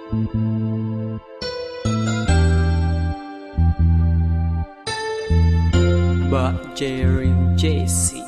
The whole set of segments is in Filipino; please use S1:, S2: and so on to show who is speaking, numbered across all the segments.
S1: Ba Jerry JC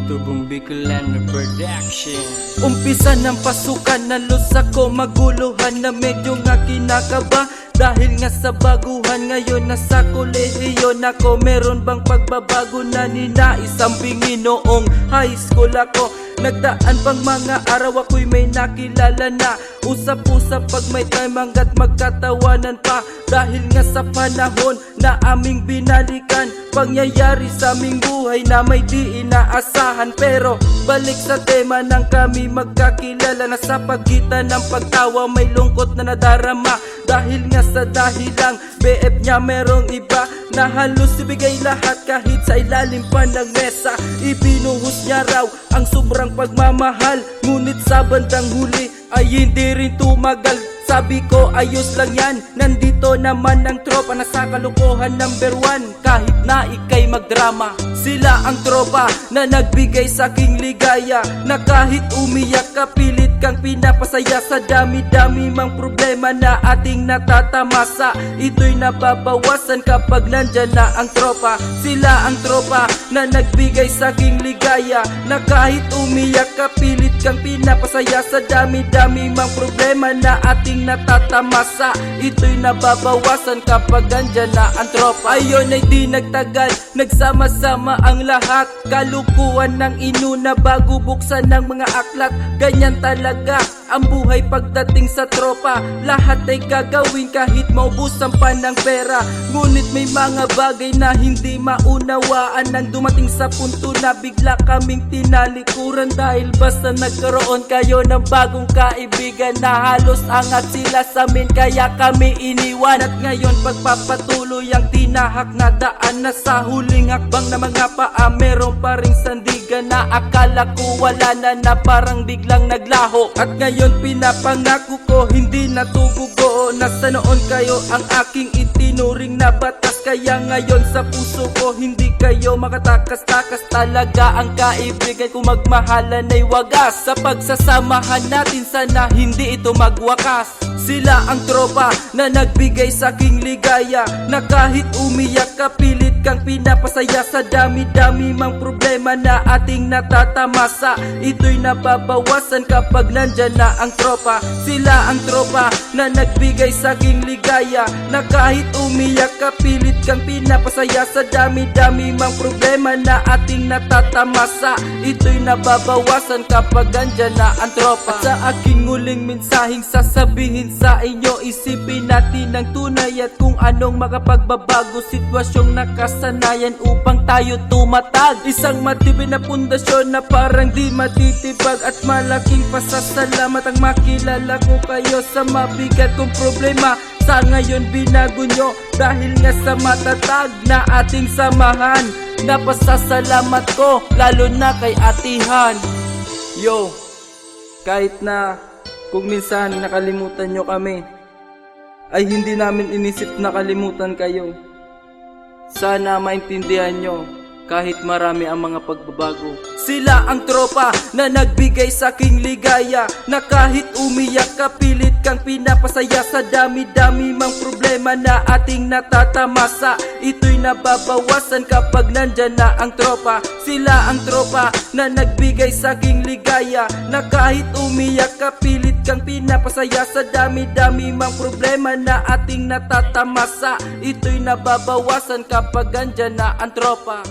S1: Tubong Bicolan Production.
S2: Umpisa ng pasukan, nalos ako maguluhan na medyo nga kinakaba. Dahil nga sa baguhan, ngayon nasa kolehiyo nako. Meron bang pagbabago na ninais ang pingin noong high school ako? Nagdaan bang mga araw ako'y may nakilala na usap-usap pag may time hanggat magkatawanan pa. Dahil nga sa panahon na aming binalikan, pangyayari sa aming buhay na may di inaasahan. Pero balik sa tema ng kami magkakilala, na sa pagitan ng pagtawa may lungkot na nadarama. Dahil nga sa dahilang BF niya merong iba, na halos ibigay lahat kahit sa ilalim pa ng mesa. Ibinuhos niya raw ang sobrang pagmamahal, ngunit sa bandang huli ay hindi rin tumagal. Sabi ko ayos lang yan, nandito naman ang tropa na sa kalokohan number 1. Kahit na ikay magdrama, sila ang tropa na nagbigay sa aking ligaya, na kahit umiyak ka pilit kang pinapasaya. Sa dami-dami mang problema na ating natatamasa, ito'y nababawasan kapag nandyan na ang tropa. Sila ang tropa na nagbigay sa aking ligaya, na kahit umiyak ka pilit kang pinapasaya. Sa dami-dami mang problema na ating natatamasa, ito'y nababawasan kapag andyan na ang tropa. Ayon ay di nagtagal, nagsama-sama ang lahat. Kalukuhan ng inuna bago buksan ng mga aklat. Ganyan talaga ang buhay pagdating sa tropa. Lahat ay gagawin kahit maubusan pa ng pera. Ngunit may mga bagay na hindi maunawaan nang dumating sa punto na bigla kaming tinalikuran. Dahil basta nagkaroon kayo ng bagong kaibigan na halos angat sila sa amin, kaya kami iniwan. At ngayon pagpapatuloy ang tinahak na daan, na sa huling hakbang na mga paa meron pa ring sandigan na akala ko wala na parang biglang naglaho. At ngayon pinapangako ko hindi natugugo, na sa noon kayo ang aking itinuring na batas. Kaya ngayon sa puso ko hindi kayo makatakas-takas. Talaga ang kaibigan kung magmahalan ay wagas. Sa pagsasamahan natin sana hindi ito magwakas. Sila ang tropa na nagbigay sa aking ligaya, na kahit umiyak ka pilit kang pinapasaya. Sa dami-dami mang problema na ating natatamasa, ito'y nababawasan kapag nandyan na ang tropa. Sila ang tropa na nagbigay sa aking ligaya, na kahit umiyak ka pilit kang pinapasaya. Sa dami-dami mang problema na ating natatamasa, ito'y nababawasan kapag nandyan na ang tropa. At sa aking huling mensaheng sasabihin sa inyo, isipin natin ng tunay at kung anong makapagbabago sitwasyong nakasanayan upang tayo tumatag. Isang matibay na pundasyon na parang di matitibag, at malaking pasasalamat ang makilala ko kayo sa mabigat kong problema. Sa ngayon binago nyo dahil nga sa matatag na ating samahan. Napasasalamat ko lalo na kay Atihan. Yo, kahit na kung minsan nakalimutan nyo kami, ay hindi namin inisip na kalimutan kayo. Sana maintindihan nyo kahit marami ang mga pagbabago. Sila ang tropa na nagbigay sa aking ligaya, na kahit umiyak ka pilit kang pinapasaya. Sa dami-dami mang problema na ating natatamasa, ito'y nababawasan kapag nandyan na ang tropa. Sila ang tropa na nagbigay sa aking ligaya, na kahit umiyak ka pilit kang pinapasaya. Sa dami-dami mang problema na ating natatamasa, ito'y nababawasan kapag nandyan na ang tropa.